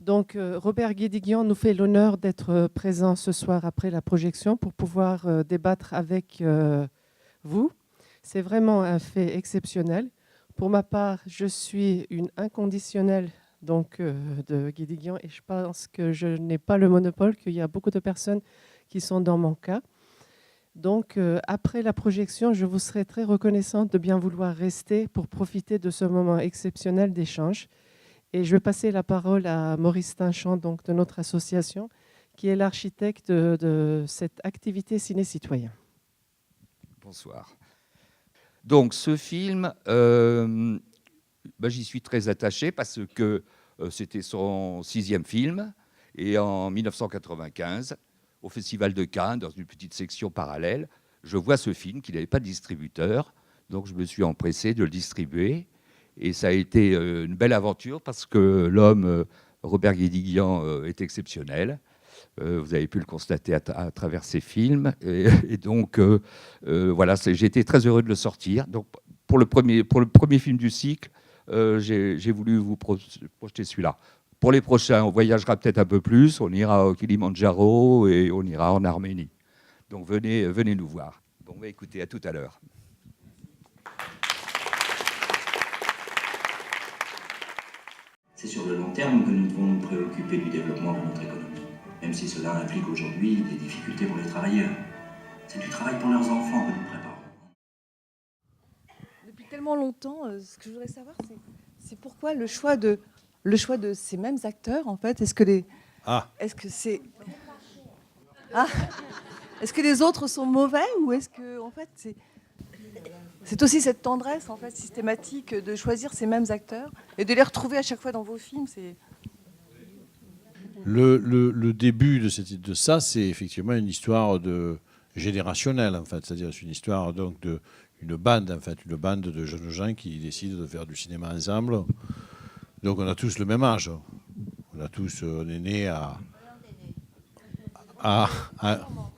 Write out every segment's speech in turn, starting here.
Donc, Robert Guédiguian nous fait l'honneur d'être présent ce soir après la projection pour pouvoir débattre avec vous. C'est vraiment un fait exceptionnel. Pour ma part, je suis une inconditionnelle de Guédiguian et je pense que je n'ai pas le monopole, qu'il y a beaucoup de personnes qui sont dans mon cas. Donc, après la projection, je vous serai très reconnaissante de bien vouloir rester pour profiter de ce moment exceptionnel d'échange. Et je vais passer la parole à Maurice Tinchamp, donc de notre association, qui est l'architecte de cette activité ciné-citoyen. Bonsoir. Donc, ce film, j'y suis très attaché parce que c'était son 6e film. Et en 1995, au Festival de Cannes, dans une petite section parallèle, je vois ce film qui n'avait pas de distributeur. Donc, je me suis empressé de le distribuer. Et ça a été une belle aventure parce que l'homme, Robert Guédiguian, est exceptionnel. Vous avez pu le constater à travers ses films. Et donc, voilà, j'ai été très heureux de le sortir. Donc, pour le premier film du cycle, j'ai voulu vous projeter celui-là. Pour les prochains, on voyagera peut-être un peu plus. On ira au Kilimandjaro et on ira en Arménie. Donc, venez nous voir. Bon, écoutez, à tout à l'heure. C'est sur le long terme que nous devons nous préoccuper du développement de notre économie, même si cela implique aujourd'hui des difficultés pour les travailleurs. C'est du travail pour leurs enfants que nous préparons. Depuis tellement longtemps, ce que je voudrais savoir, c'est pourquoi le choix de ces mêmes acteurs, en fait. Est-ce que les autres sont mauvais ou est-ce que, en fait, c'est aussi cette tendresse, en fait, systématique de choisir ces mêmes acteurs et de les retrouver à chaque fois dans vos films. Le début de ça, c'est effectivement une histoire générationnelle, en fait. C'est-à-dire c'est une histoire donc une bande de jeunes gens qui décident de faire du cinéma ensemble. Donc on a tous le même âge. On est né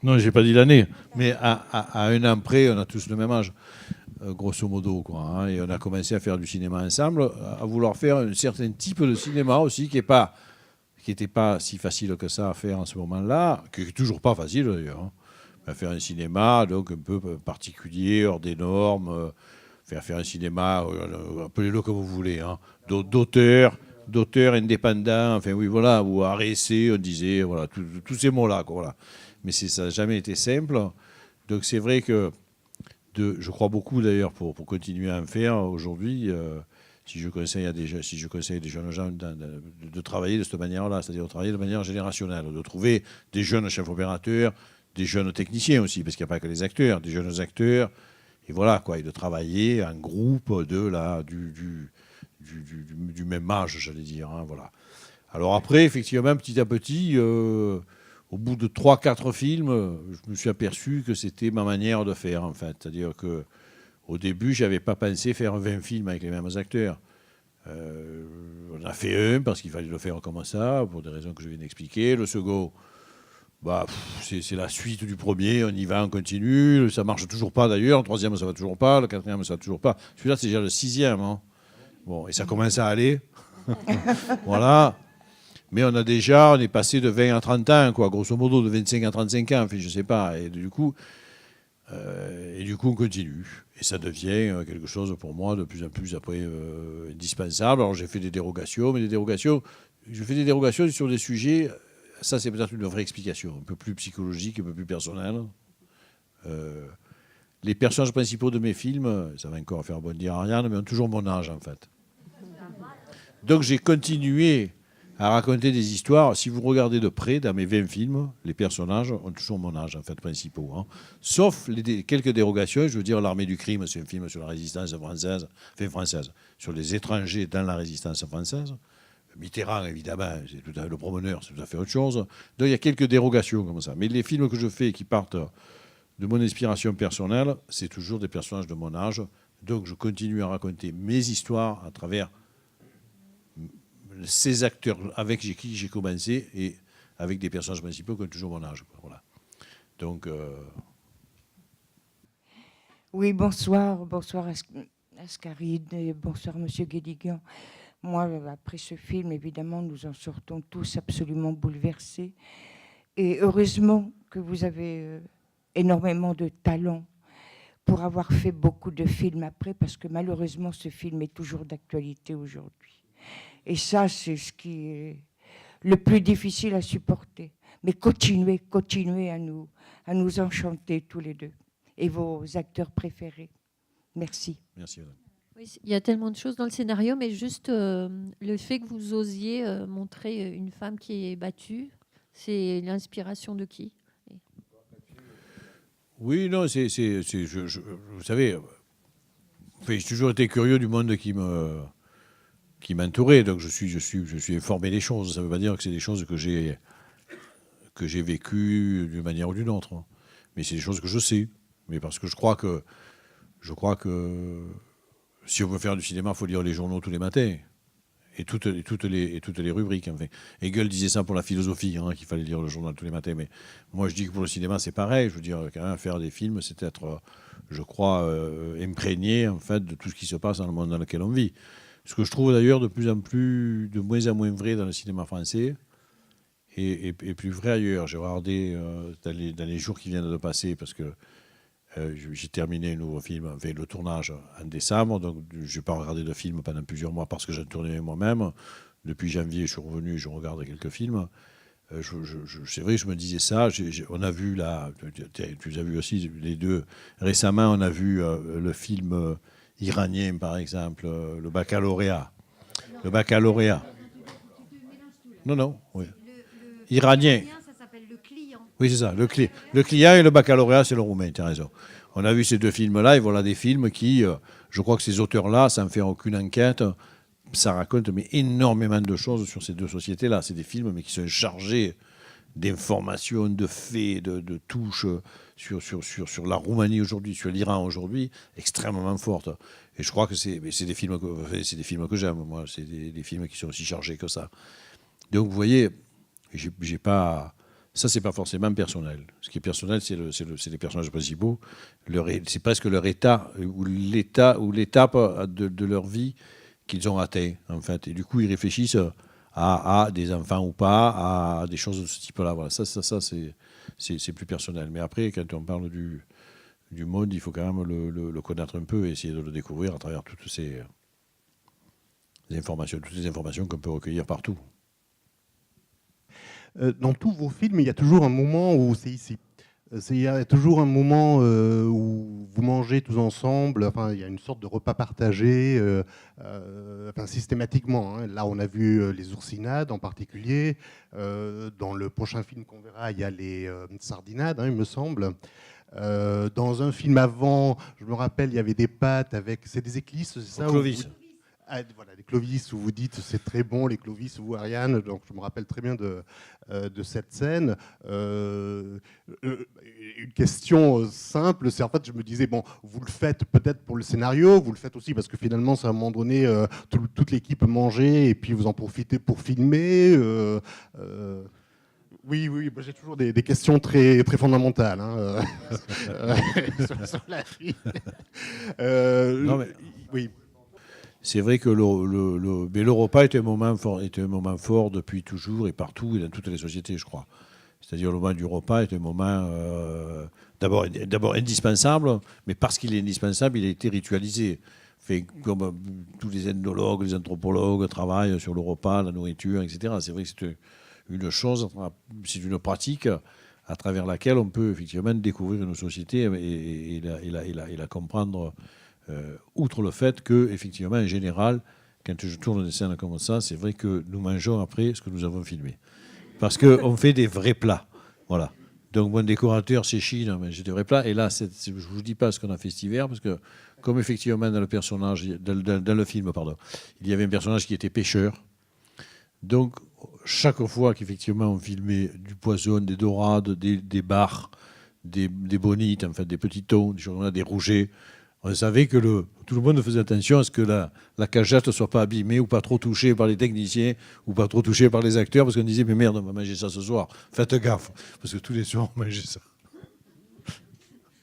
non, j'ai pas dit l'année, mais à un an près, on a tous le même âge. Grosso modo, quoi. Hein, et on a commencé à faire du cinéma ensemble, à vouloir faire un certain type de cinéma aussi qui n'était pas si facile que ça à faire en ce moment-là, qui n'est toujours pas facile d'ailleurs. Hein. À faire un cinéma donc un peu particulier, hors des normes, faire un cinéma, appelez-le comme vous voulez, hein, d'auteur indépendant, enfin oui, voilà, ou RSC, on disait, voilà, tous ces mots-là, quoi, voilà. Mais ça n'a jamais été simple. Donc c'est vrai que je crois beaucoup d'ailleurs pour continuer à en faire aujourd'hui. Si je conseille à des jeunes gens de travailler de cette manière-là, c'est-à-dire de travailler de manière générationnelle, de trouver des jeunes chefs opérateurs, des jeunes techniciens aussi, parce qu'il n'y a pas que les acteurs, des jeunes acteurs, et voilà quoi, et de travailler en groupe du même âge, j'allais dire. Hein, voilà. Alors après, effectivement, petit à petit. Au bout de 3-4 films, je me suis aperçu que c'était ma manière de faire, en fait. C'est-à-dire qu'au début, je n'avais pas pensé faire 20 films avec les mêmes acteurs. On a fait un parce qu'il fallait le faire comme ça, pour des raisons que je viens d'expliquer. Le second, c'est la suite du premier. On y va, on continue. Ça ne marche toujours pas, d'ailleurs. Le troisième, ça ne va toujours pas. Le quatrième, ça ne va toujours pas. Celui-là, c'est déjà le 6e. Hein. Bon, et ça commence à aller. Voilà. Mais on est passé de 20 à 30 ans, quoi, grosso modo, de 25 à 35 ans, enfin, je ne sais pas. Et du coup, on continue. Et ça devient quelque chose pour moi de plus en plus après indispensable. Alors j'ai fait des dérogations, je fais des dérogations sur des sujets, ça c'est peut-être une vraie explication, un peu plus psychologique, un peu plus personnelle. Les personnages principaux de mes films, ça va encore faire bondir Ariane, mais ont toujours mon âge en fait. Donc j'ai continué à raconter des histoires. Si vous regardez de près, dans mes 20 films, les personnages ont toujours mon âge, en fait, principaux. Hein. Sauf quelques dérogations. Je veux dire, L'Armée du crime, c'est un film sur la résistance française, sur les étrangers dans la résistance française. Mitterrand, évidemment, c'est tout à fait le promeneur, c'est tout à fait autre chose. Donc il y a quelques dérogations comme ça. Mais les films que je fais qui partent de mon inspiration personnelle, c'est toujours des personnages de mon âge. Donc je continue à raconter mes histoires à travers ces acteurs avec qui j'ai commencé et avec des personnages principaux qui ont toujours mon âge. Voilà. Donc. Oui, bonsoir Ascaride et bonsoir Monsieur Guédiguian. Moi, après ce film, évidemment, nous en sortons tous absolument bouleversés. Et heureusement que vous avez énormément de talent pour avoir fait beaucoup de films après, parce que malheureusement, ce film est toujours d'actualité aujourd'hui. Et ça, c'est ce qui est le plus difficile à supporter. Mais continuez à nous enchanter tous les deux. Et vos acteurs préférés. Merci. Merci, madame. Oui, il y a tellement de choses dans le scénario, mais juste le fait que vous osiez montrer une femme qui est battue, c'est l'inspiration de qui? Oui, non, vous savez, j'ai toujours été curieux du monde qui m'entourait, donc je suis informé des choses. Ça ne veut pas dire que c'est des choses que j'ai vécues d'une manière ou d'une autre, hein. Mais c'est des choses que je sais. Mais parce que je crois que si on veut faire du cinéma, il faut lire les journaux tous les matins. Et toutes les rubriques. Enfin. Hegel disait ça pour la philosophie, hein, qu'il fallait lire le journal tous les matins. Mais moi, je dis que pour le cinéma, c'est pareil. Je veux dire, quand même, faire des films, c'est être, je crois, imprégné en fait, de tout ce qui se passe dans le monde dans lequel on vit. Ce que je trouve d'ailleurs de moins en moins vrai dans le cinéma français et plus vrai ailleurs. J'ai regardé dans les jours qui viennent de passer, parce que j'ai terminé un nouveau film, enfin, le tournage en décembre, donc je n'ai pas regardé de film pendant plusieurs mois parce que j'ai tourné moi-même. Depuis janvier, je suis revenu, je regarde quelques films. C'est vrai que je me disais ça. On a vu là, tu as vu aussi les deux. Récemment, on a vu le film iranien, par exemple, le baccalauréat. Le baccalauréat. Non, oui. Iranien. Oui, c'est ça. Le client et le baccalauréat, c'est le roumain, tu as raison. On a vu ces deux films-là, et voilà des films qui, je crois que ces auteurs-là, sans faire aucune enquête, ça raconte mais énormément de choses sur ces deux sociétés-là. C'est des films mais qui sont chargés d'informations, de faits, de touches sur la Roumanie aujourd'hui, sur l'Iran aujourd'hui, extrêmement fortes. Et je crois que c'est des films que j'aime, moi. C'est des films qui sont aussi chargés que ça. Donc, vous voyez, j'ai pas... Ça, c'est pas forcément personnel. Ce qui est personnel, c'est les personnages principaux. C'est presque leur état ou l'étape de leur vie qu'ils ont atteint, en fait. Et du coup, ils réfléchissent à des enfants ou pas, à des choses de ce type-là. Voilà. Ça c'est plus personnel. Mais après, quand on parle du monde, il faut quand même le connaître un peu et essayer de le découvrir à travers toutes ces informations, toutes les informations qu'on peut recueillir partout. Dans tous vos films, il y a toujours un moment où c'est ici. Il y a toujours un moment où vous mangez tous ensemble. Enfin, il y a une sorte de repas partagé, enfin, systématiquement. Hein. Là, on a vu les oursinades en particulier. Dans le prochain film qu'on verra, il y a les sardinades, hein, il me semble. Dans un film avant, je me rappelle, il y avait des pâtes avec... C'est des éclisses, c'est ça? Clovis. Voilà, les Clovis, où vous dites c'est très bon, les Clovis, vous, Ariane. Donc, je me rappelle très bien de cette scène. Une question simple, c'est en fait, je me disais, bon, vous le faites peut-être pour le scénario, vous le faites aussi parce que finalement, c'est à un moment donné, toute l'équipe mangeait et puis vous en profitez pour filmer. Oui, j'ai toujours des questions très, très fondamentales hein, sur la vie. Non, mais... Oui. C'est vrai que le repas est un moment fort depuis toujours et partout et dans toutes les sociétés, je crois. C'est-à-dire le moment du repas est un moment d'abord indispensable, mais parce qu'il est indispensable, il a été ritualisé. Fait comme tous les ethnologues, les anthropologues travaillent sur le repas, la nourriture, etc. C'est vrai que c'est une chose, c'est une pratique à travers laquelle on peut effectivement découvrir une société et la comprendre. Outre le fait que, effectivement, en général, quand je tourne des scènes comme ça, c'est vrai que nous mangeons après ce que nous avons filmé. Parce qu'on fait des vrais plats. Voilà. Donc, mon décorateur, c'est Chine, mais j'ai des vrais plats. Et là, je ne vous dis pas ce qu'on a fait cet hiver, parce que, comme effectivement, dans le film, il y avait un personnage qui était pêcheur. Donc, chaque fois qu'effectivement, on filmait du poisson, des dorades, des bars, des bonites, en fait, des petits thons, des rougets, on savait que tout le monde faisait attention à ce que la cagette ne soit pas abîmée ou pas trop touchée par les techniciens ou pas trop touchée par les acteurs, parce qu'on disait, mais merde, on va manger ça ce soir. Faites gaffe, parce que tous les soirs, on mangeait ça.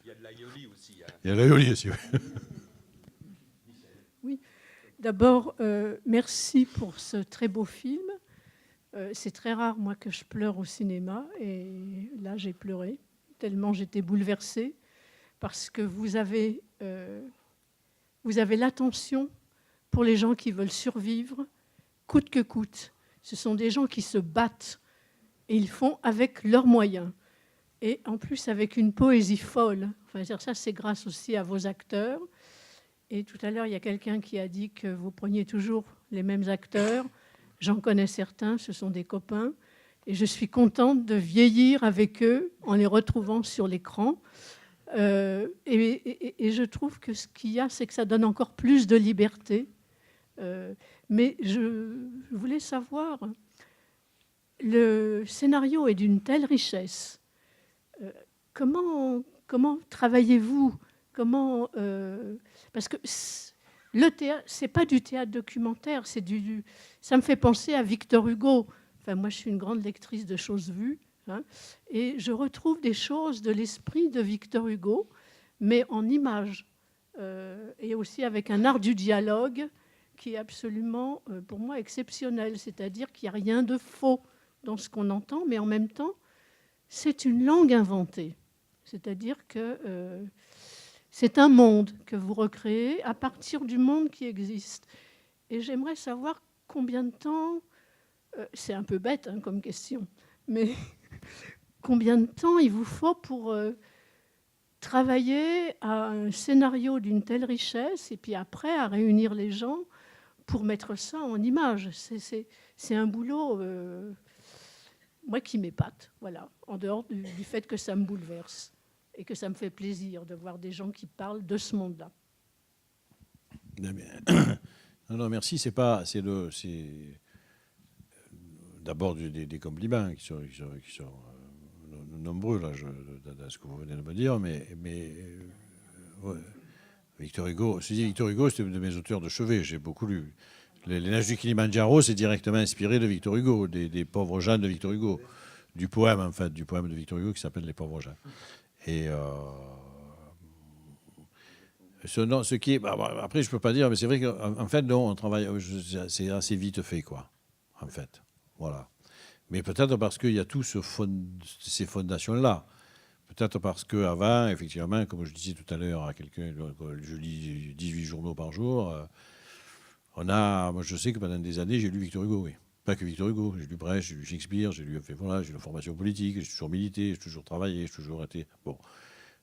Il y a de l'aïoli aussi. Hein. Il y a l'aïoli aussi, oui. Oui. D'abord, merci pour ce très beau film. C'est très rare, moi, que je pleure au cinéma. Et là, j'ai pleuré, tellement j'étais bouleversée. Parce que vous avez l'attention pour les gens qui veulent survivre, coûte que coûte. Ce sont des gens qui se battent et ils font avec leurs moyens. Et en plus, avec une poésie folle. Enfin, ça, c'est grâce aussi à vos acteurs. Et tout à l'heure, il y a quelqu'un qui a dit que vous preniez toujours les mêmes acteurs. J'en connais certains, ce sont des copains. Et je suis contente de vieillir avec eux en les retrouvant sur l'écran. Et je trouve que ce qu'il y a, c'est que ça donne encore plus de liberté. Mais je voulais savoir, le scénario est d'une telle richesse. Comment travaillez-vous? Parce que le théâtre, c'est pas du théâtre documentaire, ça me fait penser à Victor Hugo. Enfin, moi, je suis une grande lectrice de choses vues. Et je retrouve des choses de l'esprit de Victor Hugo, mais en images, et aussi avec un art du dialogue qui est absolument, pour moi, exceptionnel. C'est-à-dire qu'il n'y a rien de faux dans ce qu'on entend, mais en même temps, c'est une langue inventée. C'est-à-dire que c'est un monde que vous recréez à partir du monde qui existe. Et j'aimerais savoir combien de temps, c'est un peu bête comme question, mais combien de temps il vous faut pour travailler à un scénario d'une telle richesse et puis après à réunir les gens pour mettre ça en image. C'est un boulot, moi, qui m'épate, voilà, en dehors du fait que ça me bouleverse et que ça me fait plaisir de voir des gens qui parlent de ce monde-là. Non, merci. C'est d'abord des compliments qui sont nombreux là, dans ce que vous venez de me dire, mais ouais. Victor Hugo, Victor Hugo, c'était un de mes auteurs de chevet. J'ai beaucoup lu. Les Neiges du Kilimandjaro, c'est directement inspiré de Victor Hugo, des pauvres gens de Victor Hugo, du poème en fait, du poème de Victor Hugo qui s'appelle Les pauvres gens. Et ce qui est, après je peux pas dire, mais c'est vrai qu'en fait non, on travaille, c'est assez vite fait quoi, en fait, voilà. Mais peut-être parce qu'il y a tous ces fondations-là. Peut-être parce qu'avant, effectivement, comme je disais tout à l'heure à quelqu'un, je lis 18 journaux par jour, moi je sais que pendant des années, j'ai lu Victor Hugo, oui. Pas que Victor Hugo, j'ai lu Brecht, j'ai lu Shakespeare, j'ai eu une formation politique, j'ai toujours milité, j'ai toujours travaillé, j'ai toujours été... Bon.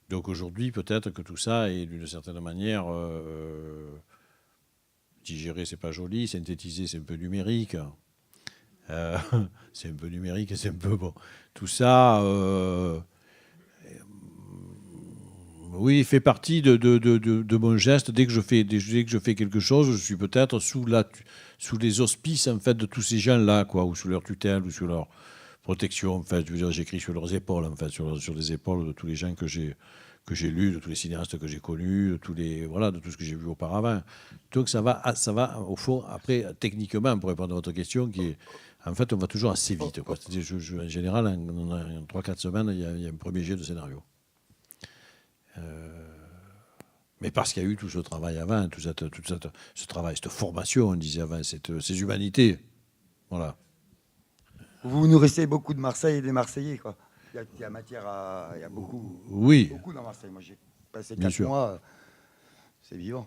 Donc aujourd'hui, peut-être que tout ça est d'une certaine manière... digéré, c'est pas joli, synthétisé, c'est un peu numérique. C'est un peu numérique et c'est un peu... Bon. Tout ça... oui, il fait partie de mon geste. Dès que je fais quelque chose, je suis peut-être sous les auspices en fait de tous ces gens-là, quoi, ou sous leur tutelle, ou sous leur protection. En fait, je veux dire, j'écris sur leurs épaules, en fait, sur les épaules de tous les gens que j'ai lus, de tous les cinéastes que j'ai connus, de tout ce que j'ai vu auparavant. Donc ça va au fond. Après, techniquement, pour répondre à votre question, en fait, on va toujours assez vite, quoi. En général, en 3-4 semaines, il y a un premier jet de scénario. Mais parce qu'il y a eu tout ce travail avant, ce travail, cette formation, on disait avant, ces humanités. Voilà. Vous nourrissez beaucoup de Marseille et des Marseillais, quoi. Il y a matière à... Il y a beaucoup, oui. Beaucoup dans Marseille. Moi, j'ai passé 4 mois. C'est vivant.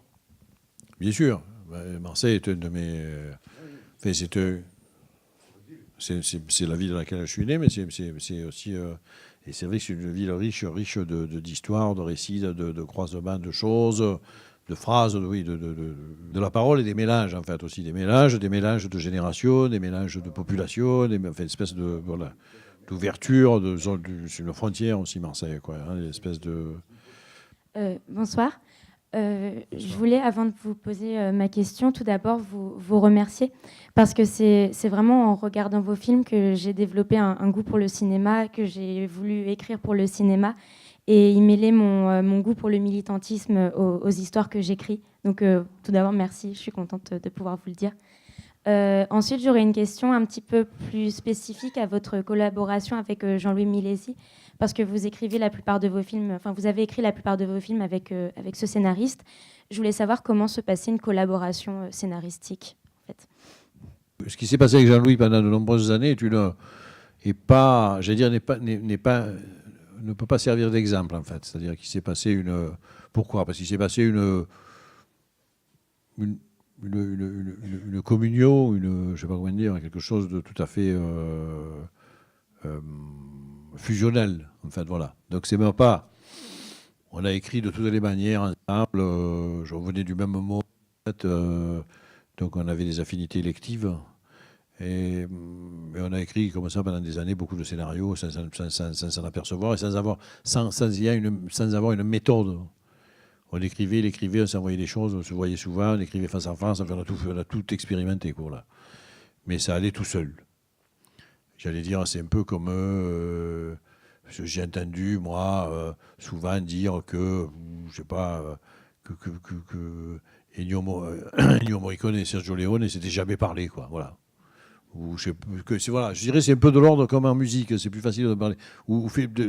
Bien sûr. Marseille est un de mes... Enfin, c'est la ville dans laquelle je suis né, mais c'est aussi... Et c'est vrai que c'est une ville riche d'histoires, de récits, de croisements de choses, de phrases, oui, de la parole et des mélanges, en fait, aussi. Des mélanges de générations, des mélanges de populations, une espèce de... Voilà, d'ouverture, c'est une frontière aussi, Marseille, quoi. Hein, une espèce de... Bonsoir. Je voulais, avant de vous poser ma question, tout d'abord vous remercier parce que c'est vraiment en regardant vos films que j'ai développé un goût pour le cinéma, que j'ai voulu écrire pour le cinéma et y mêler mon goût pour le militantisme aux histoires que j'écris. Donc tout d'abord, merci, je suis contente de pouvoir vous le dire. Ensuite, j'aurais une question un petit peu plus spécifique à votre collaboration avec Jean-Louis Milesi, parce que vous écrivez la plupart de vos films, enfin vous avez écrit la plupart de vos films avec ce scénariste. Je voulais savoir comment se passait une collaboration scénaristique, en fait. Ce qui s'est passé avec Jean-Louis pendant de nombreuses années ne peut pas servir d'exemple, en fait. C'est-à-dire qu'il s'est passé une... Pourquoi ? Parce qu'il s'est passé une communion, je ne sais pas comment dire, quelque chose de tout à fait fusionnel, en fait, voilà. Donc c'est même pas... On a écrit de toutes les manières ensemble, je revenais du même mot, en fait, donc on avait des affinités électives, et on a écrit comme ça pendant des années beaucoup de scénarios sans s'en apercevoir et sans avoir une méthode. On écrivait, il écrivait, on s'envoyait des choses, on se voyait souvent, on écrivait face à face, enfin, on a tout expérimenté, quoi, là. Mais ça allait tout seul. J'allais dire, c'est un peu comme... j'ai entendu, moi, souvent dire que, je sais pas, que Ennio Morricone et Sergio Leone ne s'étaient jamais parlé, quoi, voilà. Ou je dirais c'est un peu de l'ordre comme en musique, c'est plus facile de parler.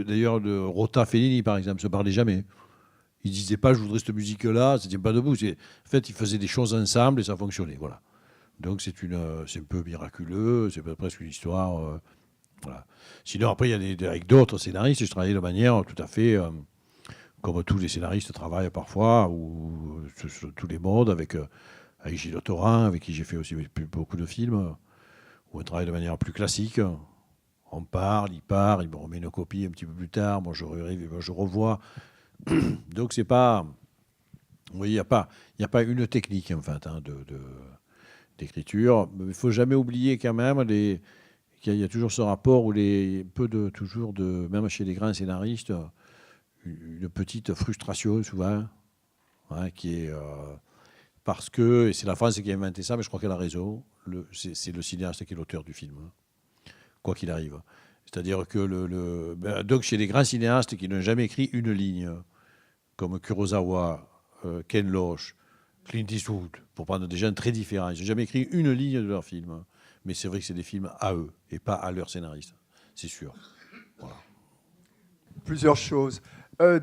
D'ailleurs, de Rota Fellini, par exemple, ne se parlaient jamais. Ils ne disaient pas, je voudrais cette musique-là, ça ne tient pas debout. En fait, ils faisaient des choses ensemble et ça fonctionnait, voilà. Donc c'est un peu miraculeux, c'est presque une histoire... voilà. Sinon, après, avec d'autres scénaristes, je travaillais de manière tout à fait, comme tous les scénaristes travaillent parfois, ou sur tous les modes, avec Gilles Thorin, avec qui j'ai fait aussi beaucoup de films, où on travaille de manière plus classique. On parle, il me remet une copie un petit peu plus tard, moi je revois. Donc c'est pas... Vous voyez, il n'y a pas une technique, en fait, d'écriture. Il ne faut jamais oublier quand même qu'il y a toujours ce rapport où même chez les grands scénaristes, une petite frustration souvent, hein, qui est parce que, et c'est la France qui a inventé ça, mais je crois qu'elle a raison, c'est le cinéaste qui est l'auteur du film, hein, quoi qu'il arrive. C'est-à-dire que donc chez les grands cinéastes qui n'ont jamais écrit une ligne, comme Kurosawa, Ken Loach, Clint Eastwood, pour prendre des gens très différents, ils n'ont jamais écrit une ligne de leur film. Mais c'est vrai que c'est des films à eux et pas à leurs scénaristes, c'est sûr. Voilà. Plusieurs choses.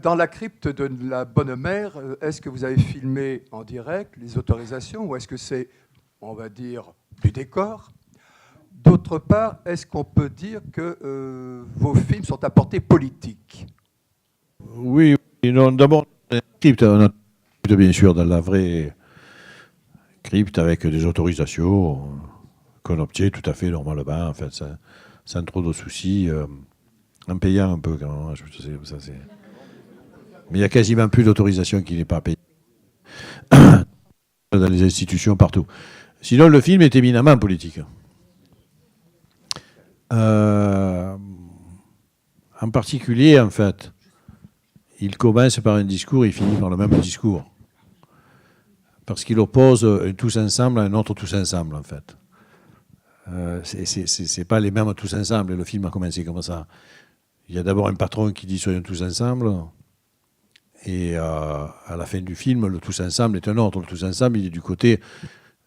Dans la crypte de la Bonne Mère, est-ce que vous avez filmé en direct les autorisations ou est-ce que c'est, on va dire, du décor ? D'autre part, est-ce qu'on peut dire que vos films sont à portée politique ? Oui, non, d'abord, la crypte, on a bien sûr dans la vraie crypte avec des autorisations qu'on obtient tout à fait normalement, en fait, sans trop de soucis, en payant un peu quand même. Mais il n'y a quasiment plus d'autorisation qui n'est pas payée dans les institutions partout. Sinon, le film est éminemment politique. En particulier, en fait, il commence par un discours et finit par le même discours. Parce qu'il oppose un tous ensemble à un autre tous ensemble, en fait. C'est pas les mêmes tous ensemble. Et le film a commencé comme ça. Il y a d'abord un patron qui dit soyons tous ensemble. Et à la fin du film, le tous ensemble est un autre. Le tous ensemble, il est du côté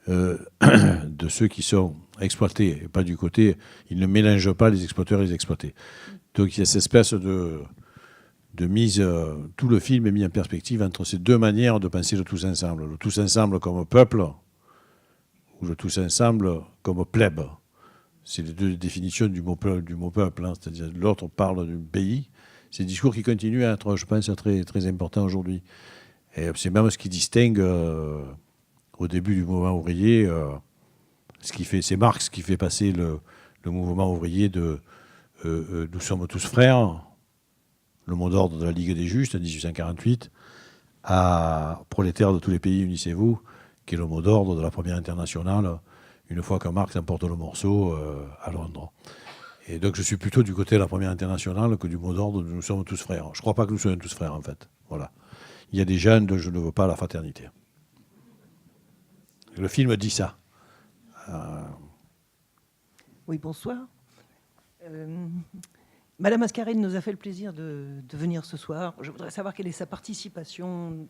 de ceux qui sont exploités. Et pas du côté... Il ne mélange pas les exploiteurs et les exploités. Donc il y a cette espèce de mise... tout le film est mis en perspective entre ces deux manières de penser le tous ensemble. Le tous ensemble comme peuple ou le tous ensemble comme plèbe. C'est les deux définitions du mot peuple. Hein. C'est-à-dire l'autre parle du pays. C'est un discours qui continue à être, je pense, très, très important aujourd'hui. Et c'est même ce qui distingue, au début du mouvement ouvrier, c'est Marx qui fait passer le mouvement ouvrier de nous sommes tous frères, le mot d'ordre de la Ligue des Justes en 1848, à prolétaires de tous les pays, unissez-vous, qui est le mot d'ordre de la Première Internationale, une fois que Marx emporte le morceau à Londres. Et donc je suis plutôt du côté de la Première Internationale que du mot d'ordre de nous sommes tous frères. Je ne crois pas que nous soyons tous frères, en fait. Voilà. Il y a des jeunes dont je ne veux pas la fraternité. Le film dit ça. Oui, bonsoir. Madame Mascarène nous a fait le plaisir de venir ce soir. Je voudrais savoir quelle est sa participation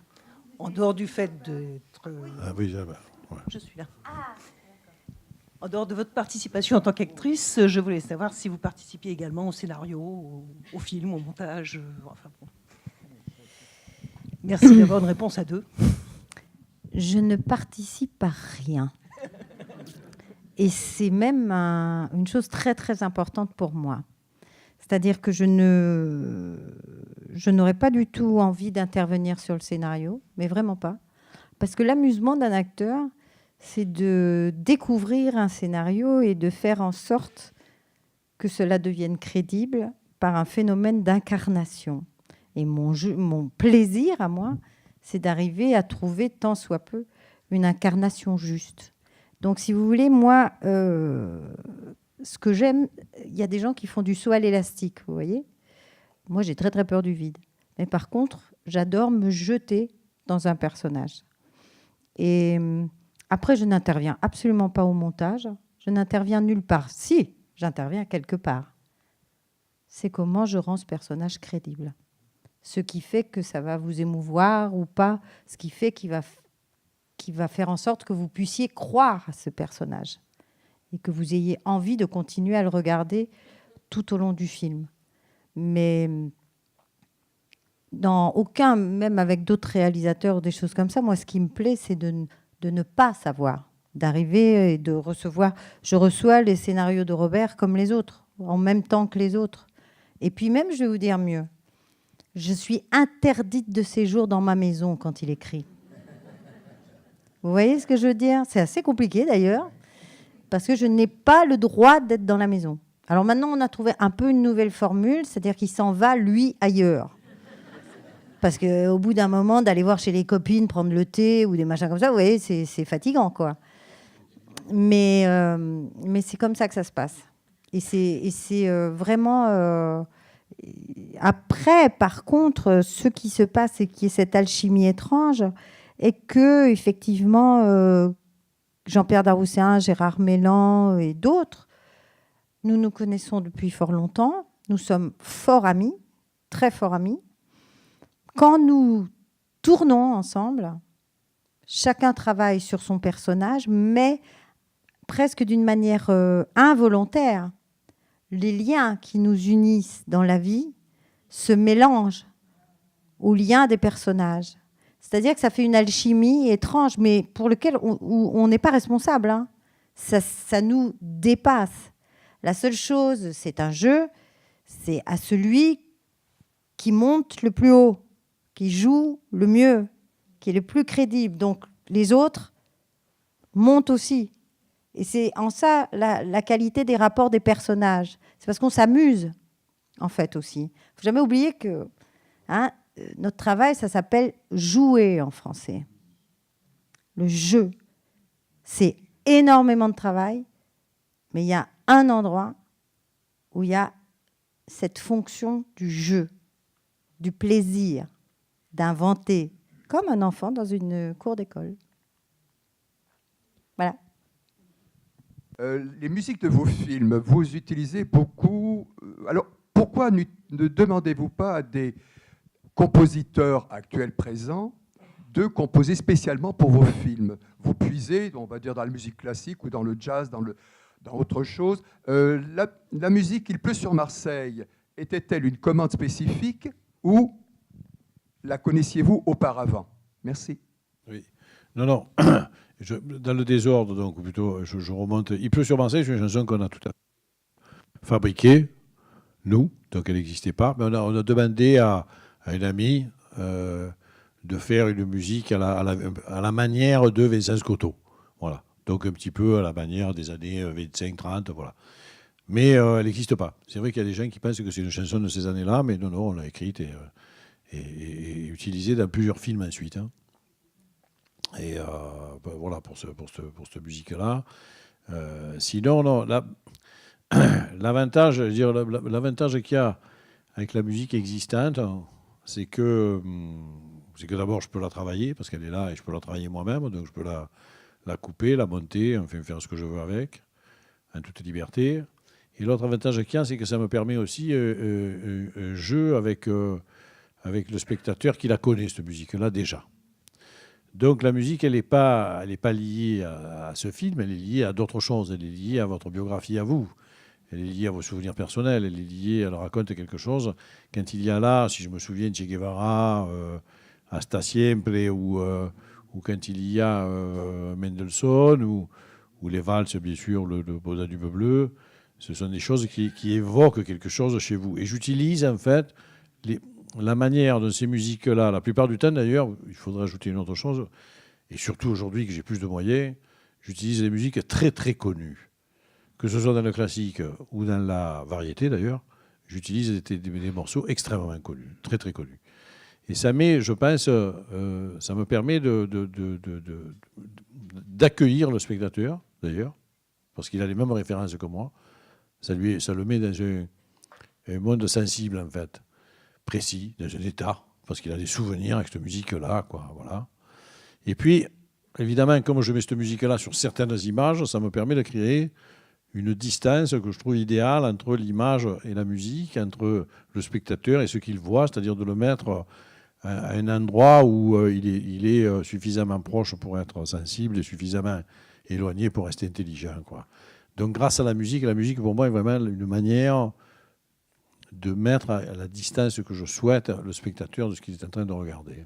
en dehors du fait d'être... Ah oui, ouais. Je suis là. En dehors de votre participation en tant qu'actrice, je voulais savoir si vous participiez également au scénario, au film, au montage. Enfin bon. Merci d'avoir une réponse à deux. Je ne participe à rien. Et c'est même une chose très très importante pour moi. C'est-à-dire que je n'aurais pas du tout envie d'intervenir sur le scénario, mais vraiment pas. Parce que l'amusement d'un acteur, c'est de découvrir un scénario et de faire en sorte que cela devienne crédible par un phénomène d'incarnation. Et mon plaisir à moi, c'est d'arriver à trouver tant soit peu une incarnation juste. Donc, si vous voulez, moi, ce que j'aime, il y a des gens qui font du saut à l'élastique, vous voyez. Moi, j'ai très, très peur du vide. Mais par contre, j'adore me jeter dans un personnage. Et après, je n'interviens absolument pas au montage. Je n'interviens nulle part. Si, j'interviens quelque part. C'est comment je rends ce personnage crédible. Ce qui fait que ça va vous émouvoir ou pas. Ce qui fait qu'il va faire en sorte que vous puissiez croire à ce personnage et que vous ayez envie de continuer à le regarder tout au long du film. Mais dans aucun, même avec d'autres réalisateurs ou des choses comme ça, moi, ce qui me plaît, c'est de ne pas savoir, d'arriver et de recevoir. Je reçois les scénarios de Robert comme les autres, en même temps que les autres. Et puis même, je vais vous dire mieux, je suis interdite de séjour dans ma maison quand il écrit. Vous voyez ce que je veux dire? C'est assez compliqué d'ailleurs, parce que je n'ai pas le droit d'être dans la maison. Alors maintenant, on a trouvé un peu une nouvelle formule, c'est-à-dire qu'il s'en va, lui, ailleurs. Parce qu'au bout d'un moment, d'aller voir chez les copines, prendre le thé ou des machins comme ça, vous voyez, c'est fatigant, quoi. Mais c'est comme ça que ça se passe. Et c'est vraiment... Après, par contre, ce qui se passe et qui est cette alchimie étrange est que, effectivement, Jean-Pierre Daroussin, Gérard Mélan et d'autres, nous nous connaissons depuis fort longtemps. Nous sommes forts amis, très forts amis. Quand nous tournons ensemble, chacun travaille sur son personnage, mais presque d'une manière involontaire. Les liens qui nous unissent dans la vie se mélangent aux liens des personnages. C'est-à-dire que ça fait une alchimie étrange, mais pour laquelle on n'est pas responsable. Hein. Ça nous dépasse. La seule chose, c'est un jeu, c'est à celui qui monte le plus haut, qui joue le mieux, qui est le plus crédible. Donc les autres montent aussi. Et c'est en ça la qualité des rapports des personnages. C'est parce qu'on s'amuse, en fait, aussi. Il ne faut jamais oublier que notre travail, ça s'appelle jouer en français. Le jeu, c'est énormément de travail, mais il y a un endroit où il y a cette fonction du jeu, du plaisir, d'inventer, comme un enfant dans une cour d'école. Voilà. Les musiques de vos films, vous utilisez beaucoup. Alors, pourquoi ne demandez-vous pas à des compositeurs actuels présents de composer spécialement pour vos films? Vous puisez, on va dire, dans la musique classique ou dans le jazz, dans autre chose. La musique Il pleut sur Marseille, était-elle une commande spécifique ou la connaissiez-vous auparavant? Merci. Oui. Non. Dans le désordre, donc plutôt, je remonte. Il pleut sur Marseille, c'est une chanson qu'on a tout à fait fabriquée, nous, donc elle n'existait pas. Mais on a demandé à une amie de faire une musique à la manière de Vincent Scotto. Voilà. Donc un petit peu à la manière des années 25-30, voilà. Mais elle n'existe pas. C'est vrai qu'il y a des gens qui pensent que c'est une chanson de ces années-là, mais non, on l'a écrite et utilisée dans plusieurs films ensuite. Hein. Et voilà pour cette musique-là. Sinon, non, l'avantage qu'il y a avec la musique existante, c'est que d'abord je peux la travailler parce qu'elle est là et je peux la travailler moi-même, donc je peux la couper, la monter, enfin faire ce que je veux avec, en toute liberté. Et l'autre avantage qu'il y a, c'est que ça me permet aussi un jeu avec le spectateur qui la connaît, cette musique-là déjà. Donc la musique, elle n'est pas liée à ce film, elle est liée à d'autres choses. Elle est liée à votre biographie à vous. Elle est liée à vos souvenirs personnels. Elle est liée, elle raconte quelque chose. Quand il y a là, si je me souviens de Che Guevara, Hasta Siempre, ou quand il y a Mendelssohn, ou les valses, bien sûr, le Baudet du Bleu, ce sont des choses qui évoquent quelque chose chez vous. Et j'utilise, en fait, la manière de ces musiques-là, la plupart du temps d'ailleurs, il faudrait ajouter une autre chose, et surtout aujourd'hui que j'ai plus de moyens, j'utilise des musiques très très connues. Que ce soit dans le classique ou dans la variété d'ailleurs, j'utilise des morceaux extrêmement connus, très très connus. Et ça met, je pense, ça me permet d'accueillir le spectateur d'ailleurs, parce qu'il a les mêmes références que moi. Ça le met dans un monde sensible en fait. Précis, dans un état, parce qu'il a des souvenirs avec cette musique-là, quoi, voilà. Et puis, évidemment, comme je mets cette musique-là sur certaines images, ça me permet de créer une distance que je trouve idéale entre l'image et la musique, entre le spectateur et ce qu'il voit, c'est-à-dire de le mettre à un endroit où il est suffisamment proche pour être sensible et suffisamment éloigné pour rester intelligent, quoi. Donc, grâce à la musique pour moi est vraiment une manière de mettre à la distance que je souhaite le spectateur de ce qu'il est en train de regarder.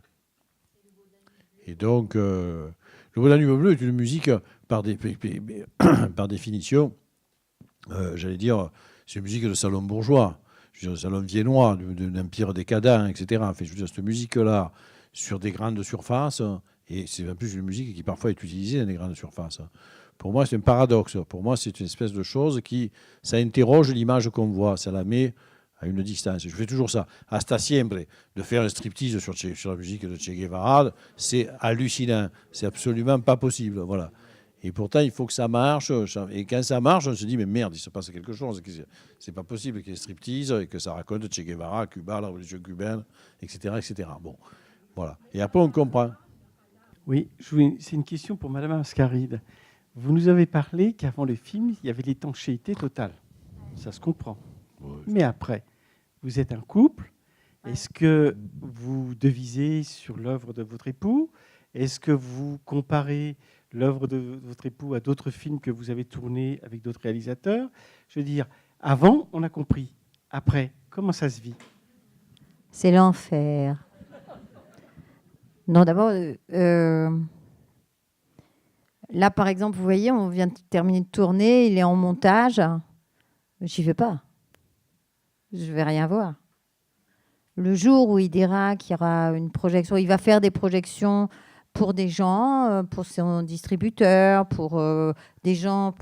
Et donc, le Baudet du Bleu est une musique, par définition, j'allais dire, c'est une musique de salon bourgeois, je veux dire, salon viennois, d'un empire décadent, etc. Enfin, je veux dire, cette musique-là, sur des grandes surfaces, et c'est en plus une musique qui parfois est utilisée dans des grandes surfaces. Pour moi, c'est un paradoxe. Pour moi, c'est une espèce de chose ça interroge l'image qu'on voit, ça la met à une distance. Je fais toujours ça. Hasta Siempre, de faire un striptease sur la musique de Che Guevara, c'est hallucinant. C'est absolument pas possible. Voilà. Et pourtant, il faut que ça marche. Et quand ça marche, on se dit, mais merde, il se passe quelque chose. C'est pas possible qu'il y ait striptease et que ça raconte Che Guevara, Cuba, la révolution cubaine, etc., etc. Bon, voilà. Et après, on comprend. Oui, c'est une question pour Madame Ascaride. Vous nous avez parlé qu'avant le film, il y avait l'étanchéité totale. Ça se comprend. Oui. Mais après, vous êtes un couple. Est-ce que vous devisez sur l'œuvre de votre époux? Est-ce que vous comparez l'œuvre de votre époux à d'autres films que vous avez tournés avec d'autres réalisateurs? Je veux dire, avant, on a compris. Après, comment ça se vit? C'est l'enfer. Non, d'abord, là, par exemple, vous voyez, on vient de terminer de tourner, il est en montage. J'y vais pas. Je vais rien voir. Le jour où il dira qu'il y aura une projection, il va faire des projections pour des gens, pour son distributeur, pour des gens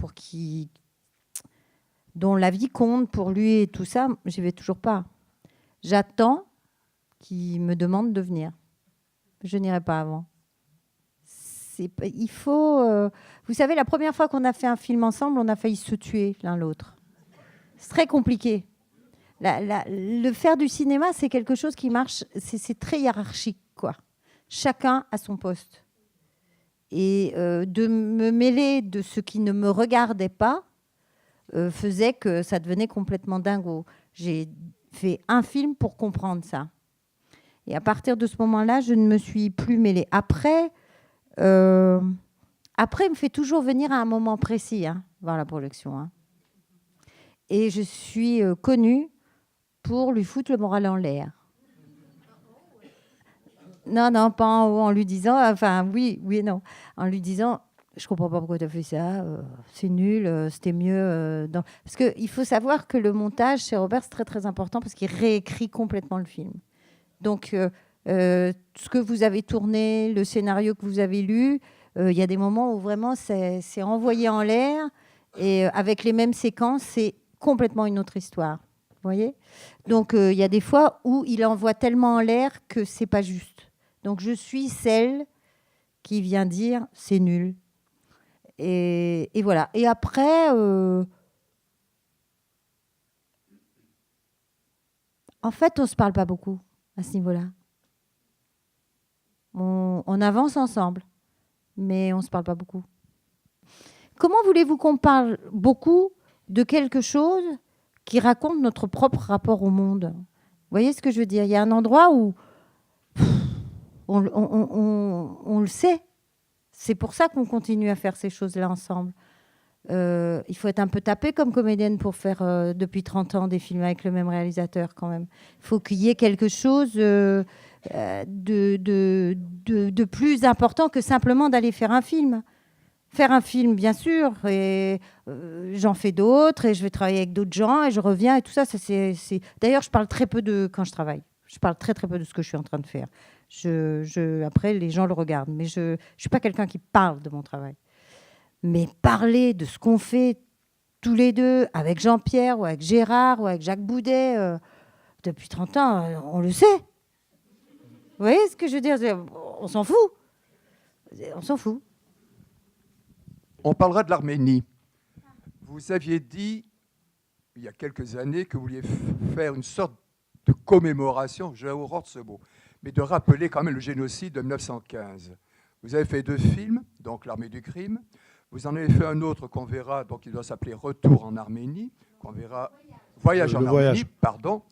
dont la vie compte pour lui et tout ça, j'y vais toujours pas. J'attends qu'il me demande de venir. Je n'irai pas avant. Il faut... vous savez, la première fois qu'on a fait un film ensemble, on a failli se tuer l'un l'autre. C'est très compliqué. Le faire du cinéma, c'est quelque chose qui marche, c'est très hiérarchique, quoi. Chacun à son poste. Et de me mêler de ce qui ne me regardait pas faisait que ça devenait complètement dingo. J'ai fait un film pour comprendre ça. Et à partir de ce moment-là, je ne me suis plus mêlée. Après, il me fait toujours venir à un moment précis, voir la projection. Et je suis connue pour lui foutre le moral en l'air. Non, pas en haut, en lui disant, enfin oui et non, en lui disant, je comprends pas pourquoi tu as fait ça, c'est nul, c'était mieux. Parce qu'il faut savoir que le montage chez Robert, c'est très très important parce qu'il réécrit complètement le film. Donc, ce que vous avez tourné, le scénario que vous avez lu, il y a des moments où vraiment c'est envoyé en l'air et avec les mêmes séquences, c'est complètement une autre histoire. Vous voyez ? Donc, il y a des fois où il envoie tellement en l'air que c'est pas juste. Donc, je suis celle qui vient dire c'est nul. Et voilà. Et après, en fait, on se parle pas beaucoup à ce niveau-là. On avance ensemble, mais on se parle pas beaucoup. Comment voulez-vous qu'on parle beaucoup de quelque chose qui raconte notre propre rapport au monde? Vous voyez ce que je veux dire? Il y a un endroit où on le sait. C'est pour ça qu'on continue à faire ces choses-là ensemble. Il faut être un peu tapé comme comédienne pour faire depuis 30 ans des films avec le même réalisateur quand même. Il faut qu'il y ait quelque chose de plus important que simplement d'aller faire un film. Faire un film, bien sûr, et j'en fais d'autres, et je vais travailler avec d'autres gens, et je reviens, et tout ça. D'ailleurs, je parle très peu quand je travaille. Je parle très, très peu de ce que je suis en train de faire. Après, les gens le regardent, mais je ne suis pas quelqu'un qui parle de mon travail. Mais parler de ce qu'on fait tous les deux, avec Jean-Pierre, ou avec Gérard, ou avec Jacques Boudet, depuis 30 ans, on le sait. Vous voyez ce que je veux dire? On s'en fout. On s'en fout. On parlera de l'Arménie. Vous aviez dit, il y a quelques années, que vous vouliez faire une sorte de commémoration, j'ai horreur de ce mot, mais de rappeler quand même le génocide de 1915. Vous avez fait 2 films, donc L'Armée du crime. Vous en avez fait un autre qu'on verra, donc il doit s'appeler Retour en Arménie, qu'on verra Voyage en Arménie, pardon.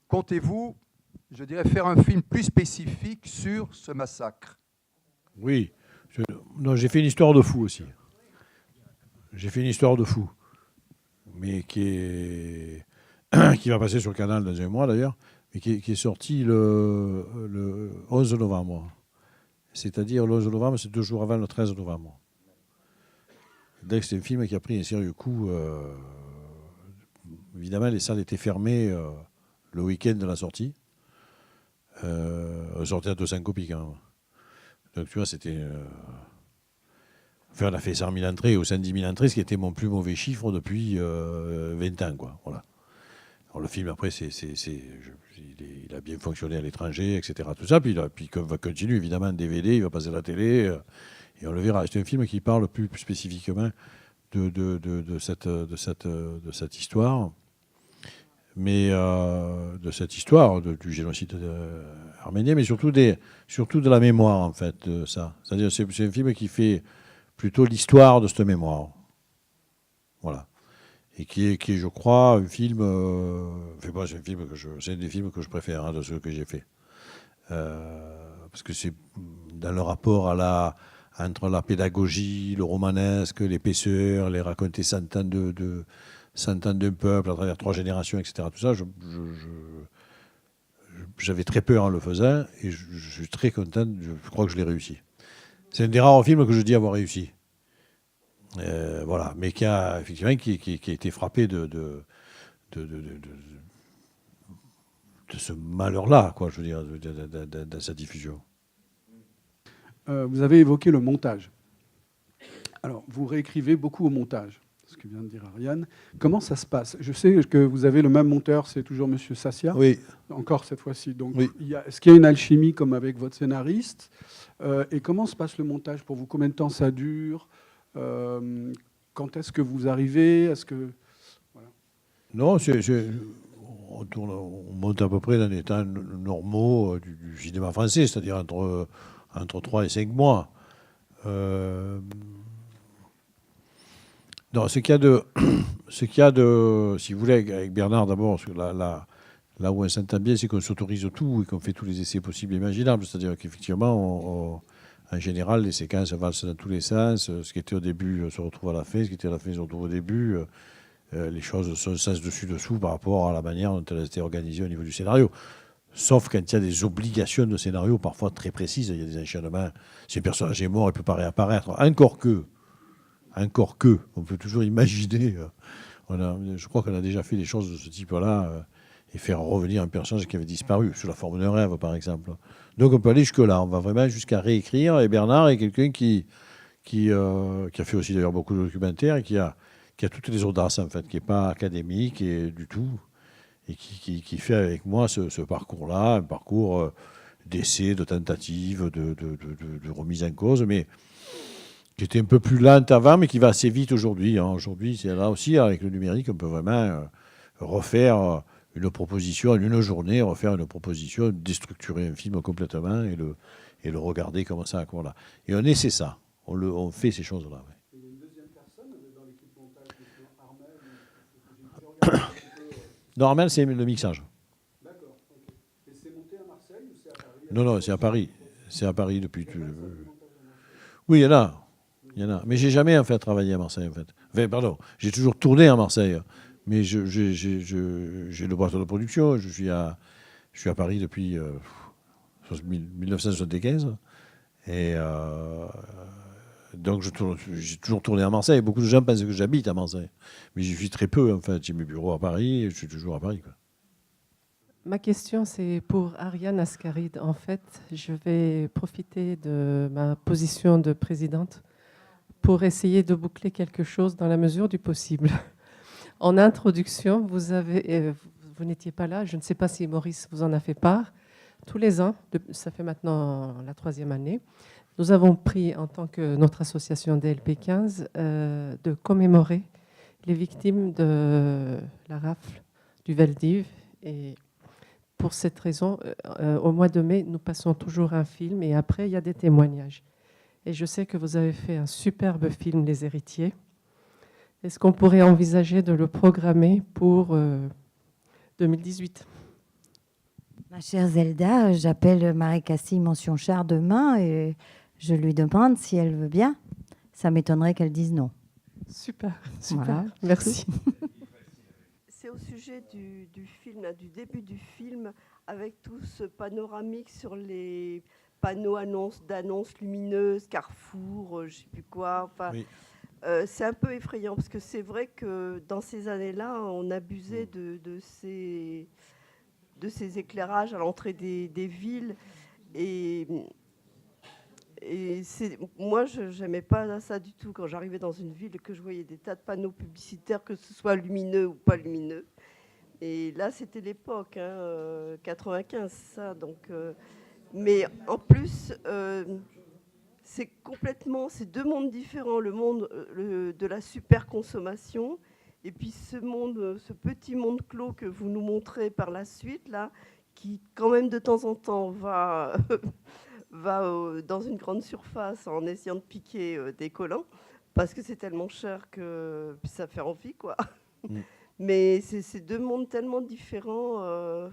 Comptez-vous, je dirais, faire un film plus spécifique sur ce massacre? Oui. J'ai fait une histoire de fou aussi. J'ai fait une histoire de fou, mais qui va passer sur le canal dans un mois d'ailleurs, mais qui est sorti le 11 novembre. C'est-à-dire le 11 novembre, c'est 2 jours avant le 13 novembre. C'est un film qui a pris un sérieux coup. Évidemment, les salles étaient fermées le week-end de la sortie. On sortait à 200 copies quand même. Donc tu vois, c'était... Enfin, on a fait 100 000 entrées ou 110 000 entrées, ce qui était mon plus mauvais chiffre depuis 20 ans. Quoi. Voilà. Alors, le film, après, il a bien fonctionné à l'étranger, etc. Tout ça. Puis on va continuer, évidemment, en DVD, il va passer à la télé, et on le verra. C'est un film qui parle plus spécifiquement de cette histoire, mais de cette histoire du génocide arménien, mais surtout de la mémoire, en fait, de ça. C'est-à-dire, c'est un film qui fait plutôt l'histoire de cette mémoire. Voilà. Et qui est, je crois, un film... c'est un des films que je préfère, hein, de ceux que j'ai fait. Parce que c'est dans le rapport entre la pédagogie, le romanesque, l'épaisseur, les raconter 100 ans d'un peuple à travers 3 générations, etc. Tout ça, j'avais très peur en le faisant, et je suis très content, je crois que je l'ai réussi. C'est un des rares films que je dis avoir réussi. Voilà, mais qui a effectivement qui a été frappé de ce malheur-là, quoi, je veux dire, de sa diffusion. Vous avez évoqué le montage. Alors, vous réécrivez beaucoup au montage, ce que vient de dire Ariane. Comment ça se passe? Je sais que vous avez le même monteur, c'est toujours M. Sassia. Oui. Encore cette fois-ci. Donc, oui. Est-ce qu'il y a une alchimie comme avec votre scénariste? Et comment se passe le montage pour vous? Combien de temps ça dure? Quand est-ce que vous arrivez? Est-ce que... Voilà. Non, on monte à peu près dans les temps normaux du cinéma français, c'est-à-dire entre 3 et 5 mois. Non, ce qu'il y a de, si vous voulez, avec Bernard d'abord, là où on s'entend bien, c'est qu'on s'autorise tout et qu'on fait tous les essais possibles et imaginables. C'est-à-dire qu'effectivement, en général, les séquences valsent dans tous les sens. Ce qui était au début se retrouve à la fin, ce qui était à la fin se retrouve au début. Les choses sont sens dessus-dessous par rapport à la manière dont elles ont été organisées au niveau du scénario. Sauf quand il y a des obligations de scénario parfois très précises. Il y a des enchaînements. Si un personnage est mort, il ne peut pas réapparaître. Encore que, on peut toujours imaginer. Je crois qu'on a déjà fait des choses de ce type-là et faire revenir un personnage qui avait disparu, sous la forme d'un rêve, par exemple. Donc on peut aller jusque-là. On va vraiment jusqu'à réécrire. Et Bernard est quelqu'un qui a fait aussi d'ailleurs beaucoup de documentaires et qui a toutes les audaces, en fait, qui n'est pas académique et du tout, et qui fait avec moi ce parcours-là, un parcours d'essais, de tentatives, de remise en cause, mais qui était un peu plus lente avant, mais qui va assez vite aujourd'hui. Aujourd'hui, c'est là aussi, avec le numérique, on peut vraiment refaire une proposition en une journée, refaire une proposition, déstructurer un film complètement et le regarder comme ça. Voilà. Et on essaie ça. On fait ces choses-là. Ouais. Non, Armel, c'est le mixage. D'accord. Okay. Et c'est monté à Marseille ou c'est à Paris? Non, c'est à Paris. C'est à Paris depuis... Oui, il y en a. Il y en a. Mais j'ai jamais en fait travaillé à Marseille en fait. Enfin, pardon, j'ai toujours tourné à Marseille. Mais j'ai le boîte de production. Je suis à Paris depuis 1975. Et donc j'ai toujours tourné à Marseille. Beaucoup de gens pensent que j'habite à Marseille. Mais j'y suis très peu en fait. J'ai mes bureaux à Paris et je suis toujours à Paris, quoi. Ma question, c'est pour Ariane Ascaride. En fait, je vais profiter de ma position de présidente pour essayer de boucler quelque chose dans la mesure du possible. En introduction, vous n'étiez pas là, je ne sais pas si Maurice vous en a fait part. Tous les ans, ça fait maintenant la 3e année, nous avons pris, en tant que notre association DLP 15, de commémorer les victimes de la rafle du Veldiv. Et pour cette raison, au mois de mai, nous passons toujours un film et après, il y a des témoignages. Et je sais que vous avez fait un superbe film, Les Héritiers. Est-ce qu'on pourrait envisager de le programmer pour 2018 ? Ma chère Zelda, j'appelle Marie-Cassie Mention Char demain et je lui demande si elle veut bien. Ça m'étonnerait qu'elle dise non. Super, Voilà. Merci. C'est au sujet du film, là, du début du film, avec tout ce panoramique sur les panneaux d'annonces lumineuses, Carrefour, je ne sais plus quoi. Enfin, oui. C'est un peu effrayant parce que c'est vrai que dans ces années-là, on abusait de ces éclairages à l'entrée des villes. Et moi, je n'aimais pas ça du tout quand j'arrivais dans une ville et que je voyais des tas de panneaux publicitaires, que ce soit lumineux ou pas lumineux. Et là, c'était l'époque, 95, ça. Donc, mais en plus, c'est deux mondes différents. Le monde de la super consommation et puis ce petit monde clos que vous nous montrez par la suite, là, qui quand même de temps en temps va dans une grande surface en essayant de piquer des collants, parce que c'est tellement cher que ça fait envie, quoi. Mais c'est deux mondes tellement différents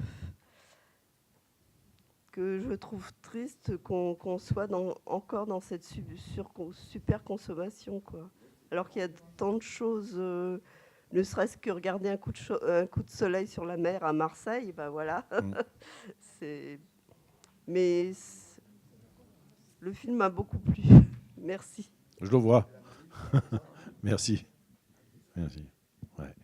que je trouve triste qu'on soit encore dans cette super consommation, quoi. Alors qu'il y a tant de choses, ne serait-ce que regarder un coup de soleil sur la mer à Marseille, ben voilà. Mais le film m'a beaucoup plu. Merci. Je le vois. Merci. Merci. Ouais.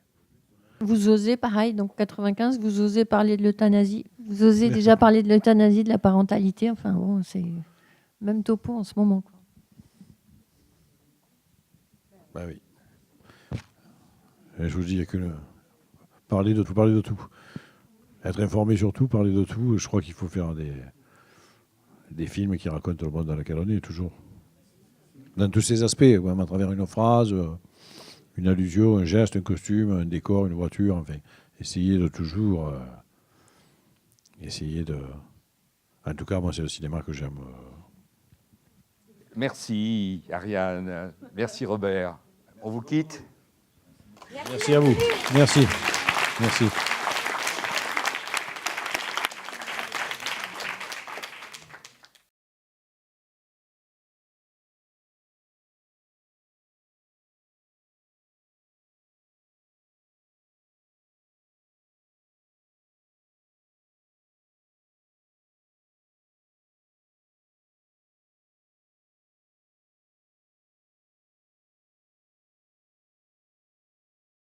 Vous osez, pareil, donc 95, vous osez parler de l'euthanasie. Vous osez déjà parler de l'euthanasie, de la parentalité. Enfin, bon, c'est même topo en ce moment, quoi. Bah oui. Et je vous dis, il n'y a que parler de tout. Être informé sur tout, parler de tout. Je crois qu'il faut faire des films qui racontent le monde dans lequel on est, toujours. Dans tous ces aspects, même à travers une phrase, une allusion, un geste, un costume, un décor, une voiture, enfin, essayer de toujours... En tout cas, moi, c'est le cinéma que j'aime. Merci, Ariane. Merci, Robert. On vous quitte. Merci à vous. Merci. Merci.